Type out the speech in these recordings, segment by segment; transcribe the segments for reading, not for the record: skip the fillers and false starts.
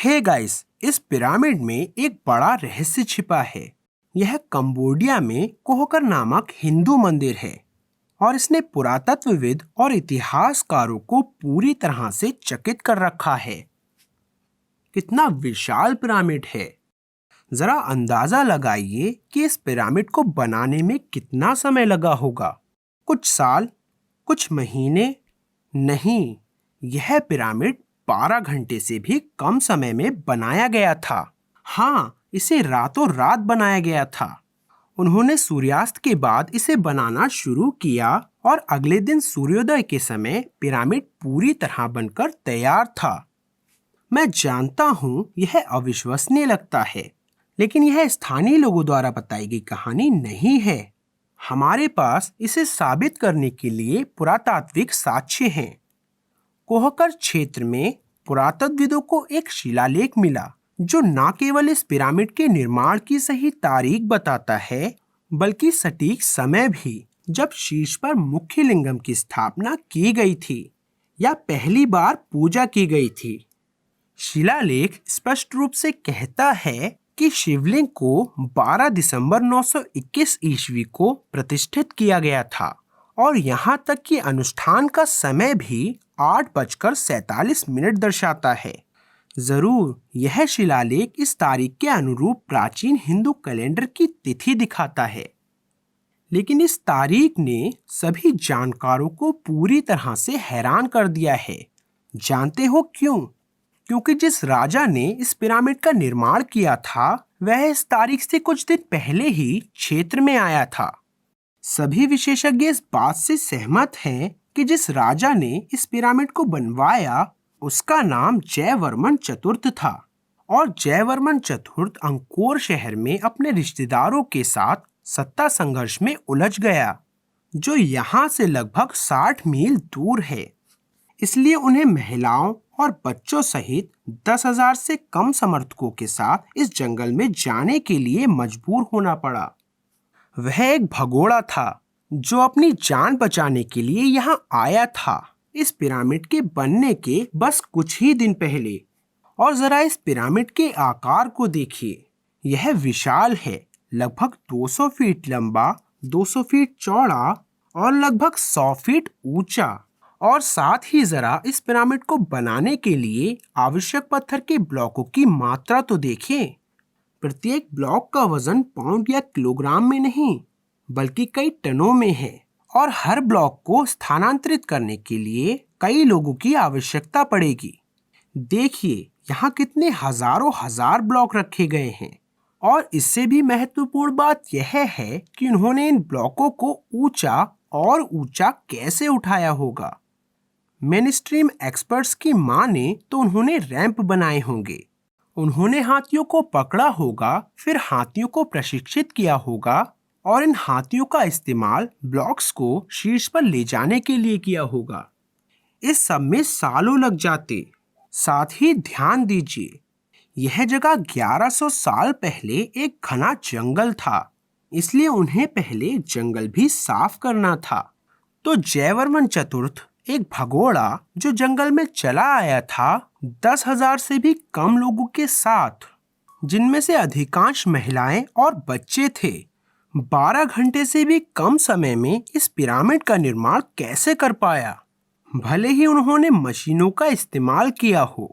Hey guys, इस pyramid में एक बड़ा रहस्य छिपा है। यह कंबोडिया में कोहकर नामक हिंदू मंदिर है और इसने पुरातत्वविद और इतिहासकारों को पूरी तरह से चकित कर रखा है। कितना विशाल पिरामिड है! जरा अंदाजा लगाइए कि इस पिरामिड को बनाने में कितना समय लगा होगा। कुछ साल, कुछ महीने? नहीं, यह पिरामिड 12 घंटे से भी कम समय में बनाया गया था। हाँ, इसे रातों रात बनाया गया था। उन्होंने सूर्यास्त के बाद इसे बनाना शुरू किया और अगले दिन सूर्योदय के समय पिरामिड पूरी तरह बनकर तैयार था। मैं जानता हूँ यह अविश्वसनीय लगता है, लेकिन यह स्थानीय लोगों द्वारा बताई गई कहानी नहीं है। हमारे पास इसे साबित करने के लिए पुरातात्विक साक्ष्य हैं। कोहकर क्षेत्र में पुरातत्वविदों को एक शिलालेख मिला जो न केवल इस पिरामिड के निर्माण की सही तारीख बताता है, बल्कि सटीक समय भी जब शीर्ष पर मुख्य लिंगम की स्थापना की गई थी या पहली बार पूजा की गई थी। शिलालेख स्पष्ट रूप से कहता है कि शिवलिंग को 12 दिसंबर 921 ईस्वी को प्रतिष्ठित किया गया था और यहाँ तक कि अनुष्ठान का समय भी 8:47 दर्शाता है। जरूर यह शिलालेख इस तारीख के अनुरूप प्राचीन हिंदू कैलेंडर की तिथि दिखाता है, लेकिन इस तारीख ने सभी जानकारों को पूरी तरह से हैरान कर दिया है। जानते हो क्यों? क्योंकि जिस राजा ने इस पिरामिड का निर्माण किया था वह इस तारीख से कुछ दिन पहले ही क्षेत्र में आया था। सभी विशेषज्ञ इस बात से सहमत हैं कि जिस राजा ने इस पिरामिड को बनवाया उसका नाम जयवर्मन चतुर्थ था और जयवर्मन चतुर्थ अंकोर शहर में अपने रिश्तेदारों के साथ सत्ता संघर्ष में उलझ गया, जो यहाँ से लगभग 60 मील दूर है। इसलिए उन्हें महिलाओं और बच्चों सहित 10,000 से कम समर्थकों के साथ इस जंगल में जाने के लिए मजबूर होना पड़ा। वह एक भगोड़ा था जो अपनी जान बचाने के लिए यहाँ आया था इस पिरामिड के बनने के बस कुछ ही दिन पहले। और जरा इस पिरामिड के आकार को देखिए। यह विशाल है, लगभग 200 फीट लंबा, 200 फीट चौड़ा और लगभग 100 फीट ऊंचा। और साथ ही जरा इस पिरामिड को बनाने के लिए आवश्यक पत्थर के ब्लॉकों की मात्रा तो देखिए। प्रत्येक ब्लॉक का वजन पाउंड या किलोग्राम में नहीं, बल्कि कई टनों में है और हर ब्लॉक को स्थानांतरित करने के लिए कई लोगों की आवश्यकता पड़ेगी। देखिए यहाँ कितने हजारों हजार ब्लॉक रखे गए हैं। और इससे भी महत्वपूर्ण बात यह है कि उन्होंने इन ब्लॉकों को ऊंचा और ऊंचा कैसे उठाया होगा। मेनस्ट्रीम एक्सपर्ट्स की माने तो उन्होंने रैंप बनाए होंगे, उन्होंने हाथियों को पकड़ा होगा, फिर हाथियों को प्रशिक्षित किया होगा और इन हाथियों का इस्तेमाल ब्लॉक्स को शीर्ष पर ले जाने के लिए किया होगा। इस सब में सालों लग जाते। साथ ही ध्यान दीजिए, यह जगह 1100 साल पहले एक घना जंगल था, इसलिए उन्हें पहले जंगल भी साफ करना था। तो जयवर्मन चतुर्थ एक भगोड़ा जो जंगल में चला आया था 10,000 से भी कम लोगों के साथ, जिनमें से अधिकांश महिलाएं और बच्चे थे, 12 घंटे से भी कम समय में इस पिरामिड का निर्माण कैसे कर पाया? भले ही उन्होंने मशीनों का इस्तेमाल किया हो।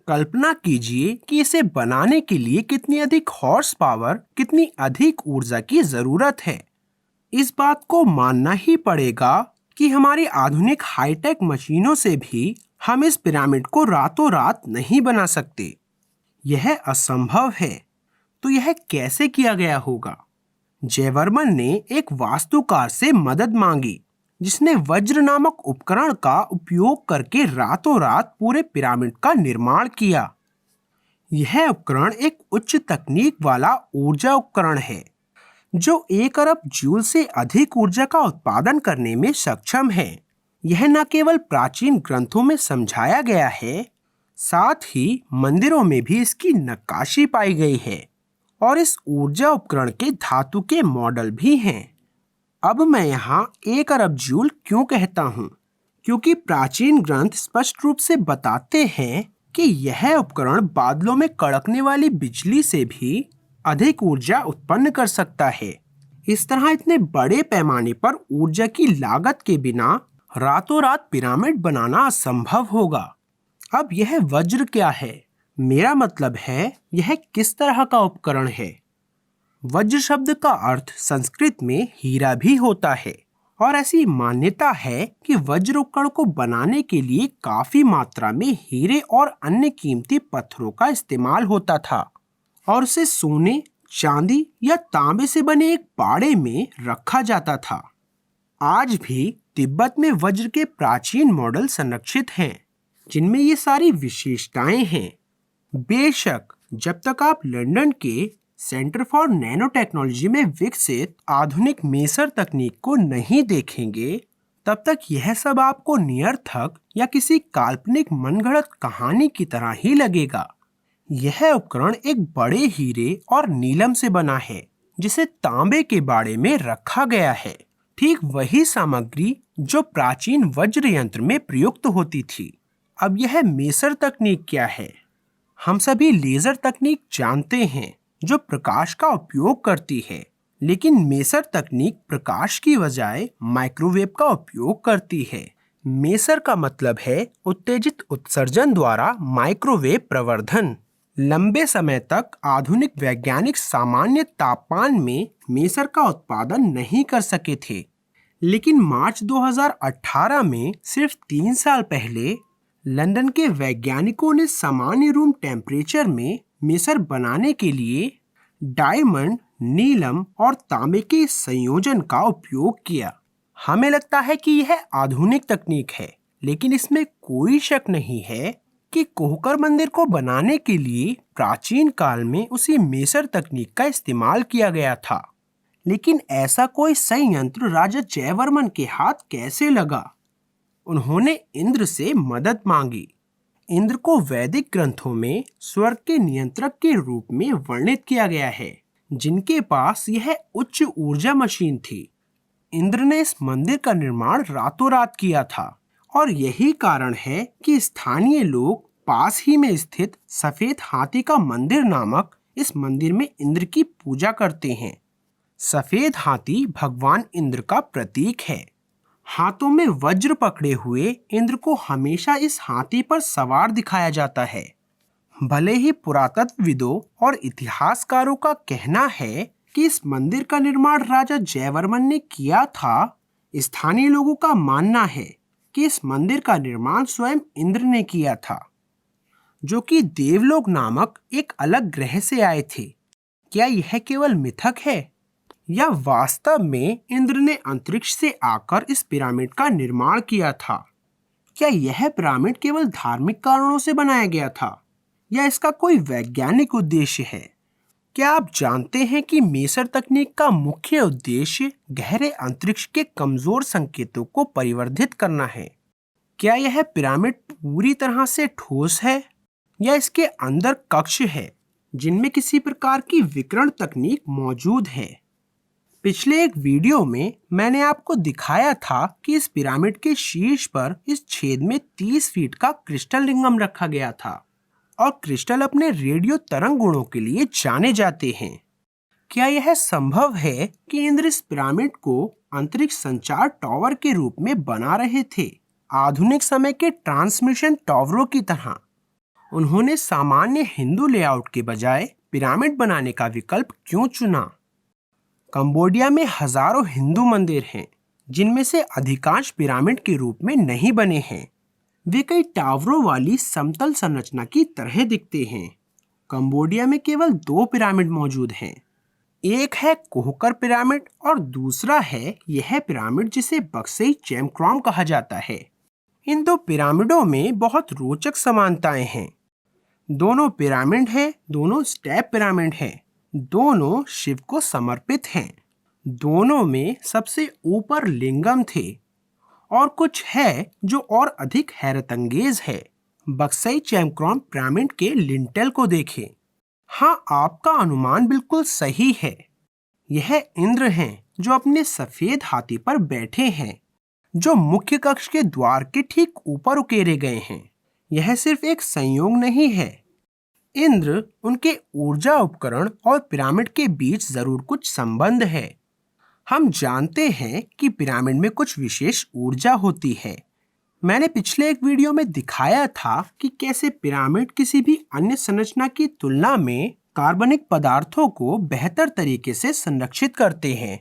कल्पना कीजिए कि इसे बनाने के लिए कितनी अधिक हॉर्स पावर, कितनी अधिक ऊर्जा की जरूरत है। इस बात को मानना ही पड़ेगा कि हमारी आधुनिक हाईटेक मशीनों से भी हम इस पिरामिड को रातों रात नहीं बना सकते। यह असंभव है। तो यह कैसे किया गया होगा? जयवर्मन ने एक वास्तुकार से मदद मांगी, जिसने वज्र नामक उपकरण का उपयोग करके रातों रात पूरे पिरामिड का निर्माण किया। यह उपकरण एक उच्च तकनीक वाला ऊर्जा उपकरण है जो 1 अरब जूल से अधिक ऊर्जा का उत्पादन करने में सक्षम है। यह न केवल प्राचीन ग्रंथों में समझाया गया है, साथ ही मंदिरों में भी इसकी नक्काशी पाई गई है और इस ऊर्जा उपकरण के धातु के मॉडल भी हैं। अब मैं यहाँ 1 अरब जूल क्यों कहता हूँ? क्योंकि प्राचीन ग्रंथ स्पष्ट रूप से बताते हैं कि यह उपकरण बादलों में कड़कने वाली बिजली से भी अधिक ऊर्जा उत्पन्न कर सकता है। इस तरह इतने बड़े पैमाने पर ऊर्जा की लागत के बिना रातों रात पिरामिड बनाना असंभव होगा। अब यह वज्र क्या है? मेरा मतलब है यह किस तरह का उपकरण है। वज्र शब्द का अर्थ संस्कृत में हीरा भी होता है और ऐसी मान्यता है कि वज्र उपकरण को बनाने के लिए काफी मात्रा में हीरे और अन्य कीमती पत्थरों का इस्तेमाल होता था और उसे सोने, चांदी या तांबे से बने एक बाड़े में रखा जाता था। आज भी तिब्बत में वज्र के प्राचीन मॉडल संरक्षित हैं, जिनमें ये सारी विशेषताएं हैं। बेशक जब तक आप लंदन के सेंटर फॉर नैनो टेक्नोलॉजी में विकसित आधुनिक मेसर तकनीक को नहीं देखेंगे, तब तक यह सब आपको निरर्थक या किसी काल्पनिक मनगढ़ंत कहानी की तरह ही लगेगा। यह उपकरण एक बड़े हीरे और नीलम से बना है जिसे तांबे के बाड़े में रखा गया है। ठीक वही सामग्री जो प्राचीन वज्र यंत्र में प्रयुक्त होती थी। अब यह मेसर तकनीक क्या है? हम सभी लेजर तकनीक जानते हैं जो प्रकाश का उपयोग करती है, लेकिन मेसर तकनीक प्रकाश की बजाय माइक्रोवेव का उपयोग करती है। मेसर का मतलब है उत्तेजित उत्सर्जन द्वारा माइक्रोवेव प्रवर्धन। लंबे समय तक आधुनिक वैज्ञानिक सामान्य तापमान में मेसर का उत्पादन नहीं कर सके थे, लेकिन मार्च 2018 में सिर्फ 3 साल पहले लंदन के वैज्ञानिकों ने सामान्य रूम टेम्परेचर में मेसर बनाने के लिए डायमंड, नीलम और तांबे के संयोजन का उपयोग किया। हमें लगता है कि यह आधुनिक तकनीक है, लेकिन इसमें कोई शक नहीं है कि कोहकर मंदिर को बनाने के लिए प्राचीन काल में उसी मेसर तकनीक का इस्तेमाल किया गया था। लेकिन ऐसा कोई संयंत्र राजा जयवर्मन के हाथ कैसे लगा? उन्होंने इंद्र से मदद मांगी। इंद्र को वैदिक ग्रंथों में स्वर्ग के नियंत्रक के रूप में वर्णित किया गया है, जिनके पास यह उच्च ऊर्जा मशीन थी। इंद्र ने इस मंदिर का निर्माण रातों रात किया था और यही कारण है कि स्थानीय लोग पास ही में स्थित सफेद हाथी का मंदिर नामक इस मंदिर में इंद्र की पूजा करते हैं। सफेद हाथी भगवान इंद्र का प्रतीक है। हाथों में वज्र पकड़े हुए इंद्र को हमेशा इस हाथी पर सवार दिखाया जाता है। भले ही पुरातत्वविदों और इतिहासकारों का कहना है कि इस मंदिर का निर्माण राजा जयवर्मन ने किया था, स्थानीय लोगों का मानना है कि इस मंदिर का निर्माण स्वयं इंद्र ने किया था, जो कि देवलोक नामक एक अलग ग्रह से आए थे। क्या यह केवल मिथक है या वास्तव में इंद्र ने अंतरिक्ष से आकर इस पिरामिड का निर्माण किया था? क्या यह पिरामिड केवल धार्मिक कारणों से बनाया गया था या इसका कोई वैज्ञानिक उद्देश्य है? क्या आप जानते हैं कि मेसर तकनीक का मुख्य उद्देश्य गहरे अंतरिक्ष के कमजोर संकेतों को परिवर्धित करना है? क्या यह पिरामिड पूरी तरह से ठोस है या इसके अंदर कक्ष है जिनमें किसी प्रकार की विकिरण तकनीक मौजूद है? पिछले एक वीडियो में मैंने आपको दिखाया था कि इस पिरामिड के शीर्ष पर इस छेद में 30 फीट का क्रिस्टल लिंगम रखा गया था और क्रिस्टल अपने रेडियो तरंग गुणों के लिए जाने जाते हैं। क्या यह संभव है कि इंद्र इस पिरामिड को अंतरिक्ष संचार टावर के रूप में बना रहे थे, आधुनिक समय के ट्रांसमिशन टावरों की तरह? उन्होंने सामान्य हिंदू लेआउट के बजाय पिरामिड बनाने का विकल्प क्यों चुना? कंबोडिया में हजारों हिंदू मंदिर हैं, जिनमें से अधिकांश पिरामिड के रूप में नहीं बने हैं। वे कई टावरों वाली समतल संरचना की तरह दिखते हैं। कंबोडिया में केवल 2 पिरामिड मौजूद हैं। एक है कोहकर पिरामिड और दूसरा है यह पिरामिड जिसे बक्सई चेमक्राम कहा जाता है। इन 2 पिरामिडों में बहुत रोचक समानताएं हैं। दोनों पिरामिड हैं, दोनों स्टेप पिरामिड हैं, दोनों शिव को समर्पित हैं। दोनों में सबसे ऊपर लिंगम थे और कुछ है जो और अधिक हैरतअंगेज है। बक्सई चेमक्राम पिरामिड के लिंटेल को देखें। हाँ, आपका अनुमान बिल्कुल सही है। यह इंद्र हैं जो अपने सफेद हाथी पर बैठे हैं, जो मुख्य कक्ष के द्वार के ठीक ऊपर उकेरे गए हैं। यह सिर्फ एक संयोग नहीं है। इंद्र, उनके ऊर्जा उपकरण और पिरामिड के बीच जरूर कुछ संबंध है। हम जानते हैं कि पिरामिड में कुछ विशेष ऊर्जा होती है। मैंने पिछले एक वीडियो में दिखाया था कि कैसे पिरामिड किसी भी अन्य संरचना की तुलना में कार्बनिक पदार्थों को बेहतर तरीके से संरक्षित करते हैं।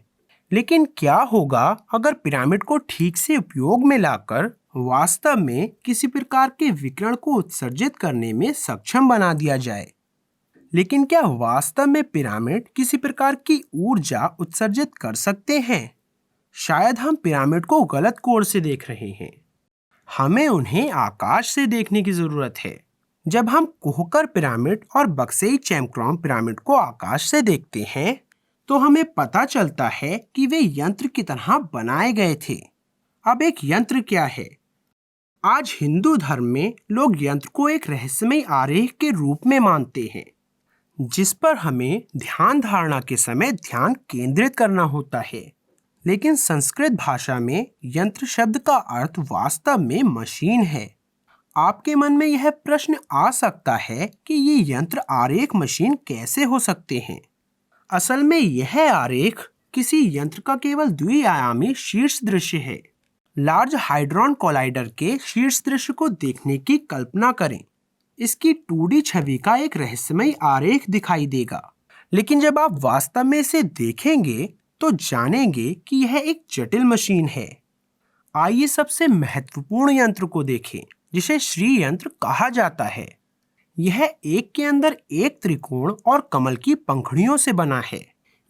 लेकिन क्या होगा अगर पिरामिड को ठीक से उपयोग में लाकर वास्तव में किसी प्रकार के विकिरण को उत्सर्जित करने में सक्षम बना दिया जाए? लेकिन क्या वास्तव में पिरामिड किसी प्रकार की ऊर्जा उत्सर्जित कर सकते हैं? शायद हम पिरामिड को गलत कोण से देख रहे हैं। हमें उन्हें आकाश से देखने की जरूरत है। जब हम कोहकर पिरामिड और बक्सई चैमक्रॉम पिरामिड को आकाश से देखते हैं तो हमें पता चलता है कि वे यंत्र की तरह बनाए गए थे। अब एक यंत्र क्या है? आज हिंदू धर्म में लोग यंत्र को एक रहस्यमय आरेख के रूप में मानते हैं, जिस पर हमें ध्यान धारणा के समय ध्यान केंद्रित करना होता है। लेकिन संस्कृत भाषा में यंत्र शब्द का अर्थ वास्तव में मशीन है। आपके मन में यह प्रश्न आ सकता है कि ये यंत्र आरेख मशीन कैसे हो सकते हैं? असल में यह आरेख किसी यंत्र का केवल द्विआयामी शीर्ष दृश्य है। लार्ज हाइड्रॉन कोलाइडर के शीर्ष दृश्य को देखने की कल्पना करें। इसकी 2D छवि का एक रहस्यमय आरेख दिखाई देगा, लेकिन जब आप वास्तव में इसे देखेंगे तो जानेंगे कि यह एक जटिल मशीन है। आइए सबसे महत्वपूर्ण यंत्र को देखें, जिसे श्री यंत्र कहा जाता है। यह एक के अंदर एक त्रिकोण और कमल की पंखुड़ियों से बना है।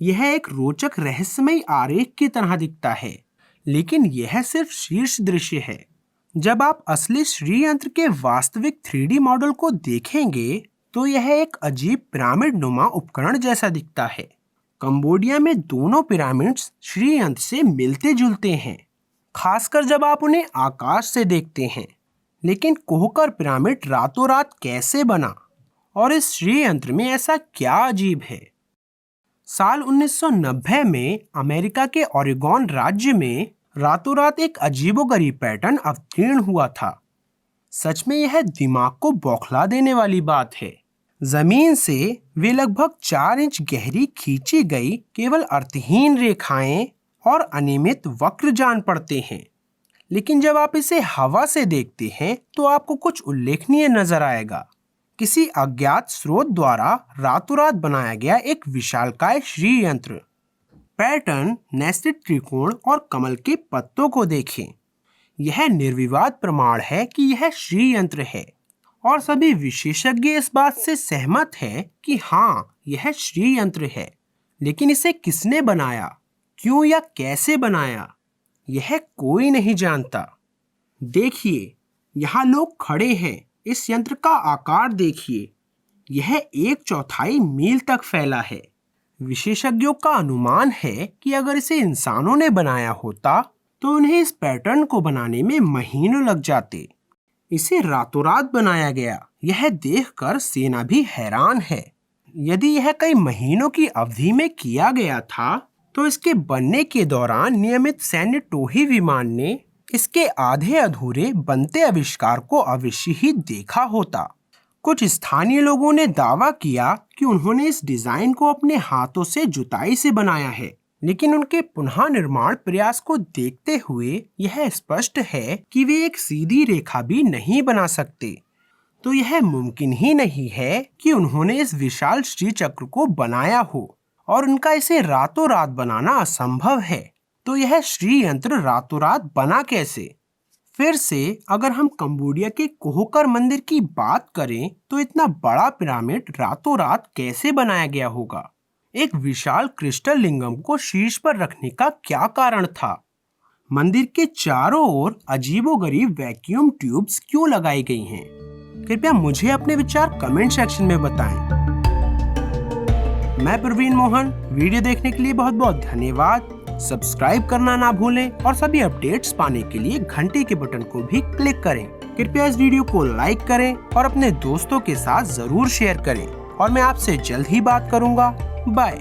यह एक रोचक रहस्यमय आरेख की तरह दिखता है, लेकिन यह सिर्फ शीर्ष दृश्य है। जब आप असली श्री यंत्र के वास्तविक 3D मॉडल को देखेंगे तो यह एक अजीब पिरामिड नुमा उपकरण जैसा दिखता है। कंबोडिया में दोनों पिरामिड्स श्री यंत्र से मिलते जुलते हैं, खासकर जब आप उन्हें आकाश से देखते हैं। लेकिन कोहकर पिरामिड रातों रात कैसे बना और इस श्री यंत्र में ऐसा क्या अजीब है? साल 1990 में अमेरिका के ओरेगॉन राज्य में रातों रात एक अजीबोगरीब पैटर्न अवतीर्ण हुआ था। सच में यह दिमाग को बौखला देने वाली बात है। जमीन से वे लगभग 4 इंच गहरी खींची गई केवल अर्थहीन रेखाएं और अनियमित वक्र जान पड़ते हैं। लेकिन जब आप इसे हवा से देखते हैं तो आपको कुछ उल्लेखनीय नजर आएगा। किसी अज्ञात स्रोत द्वारा रातों रात बनाया गया एक विशालकाय श्री यंत्र। पैटर्न, नेस्टेड त्रिकोण और कमल के पत्तों को देखें। यह निर्विवाद प्रमाण है कि यह श्री यंत्र है और सभी विशेषज्ञ इस बात से सहमत हैं कि हाँ, यह श्री यंत्र है। लेकिन इसे किसने बनाया, क्यों या कैसे बनाया, यह कोई नहीं जानता। देखिए, यहाँ लोग खड़े हैं। इस यंत्र का आकार देखिए, यह 1/4 मील तक फैला है। विशेषज्ञों का अनुमान है कि अगर इसे इंसानों ने बनाया होता तो उन्हें इस पैटर्न को बनाने में महीनों लग जाते। इसे रातों रात बनाया गया, यह देखकर सेना भी हैरान है। यदि यह कई महीनों की अवधि में किया गया था तो इसके बनने के दौरान नियमित सैन्य टोही विमान ने इसके आधे अधूरे बनते आविष्कार को अवश्य ही देखा होता। कुछ स्थानीय लोगों ने दावा किया कि उन्होंने इस डिजाइन को अपने हाथों से जुताई से बनाया है, लेकिन उनके पुनः निर्माण प्रयास को देखते हुए यह स्पष्ट है कि वे एक सीधी रेखा भी नहीं बना सकते। तो यह मुमकिन ही नहीं है कि उन्होंने इस विशाल श्री चक्र को बनाया हो और उनका इसे रातों रात बनाना असंभव है। तो यह श्री यंत्र रातों रात बना कैसे? फिर से अगर हम कंबोडिया के कोहकर मंदिर की बात करें तो इतना बड़ा पिरामिड रातों रात कैसे बनाया गया होगा? एक विशाल क्रिस्टल लिंगम को शीर्ष पर रखने का क्या कारण था? मंदिर के चारों ओर अजीबोगरीब वैक्यूम ट्यूब्स क्यों लगाई गई हैं? कृपया मुझे अपने विचार कमेंट सेक्शन में बताएं। मैं प्रवीण मोहन, वीडियो देखने के लिए बहुत बहुत धन्यवाद। सब्सक्राइब करना ना भूलें और सभी अपडेट्स पाने के लिए घंटी के बटन को भी क्लिक करें। कृपया इस वीडियो को लाइक करें और अपने दोस्तों के साथ जरूर शेयर करें और मैं आपसे जल्द ही बात करूंगा। बाय।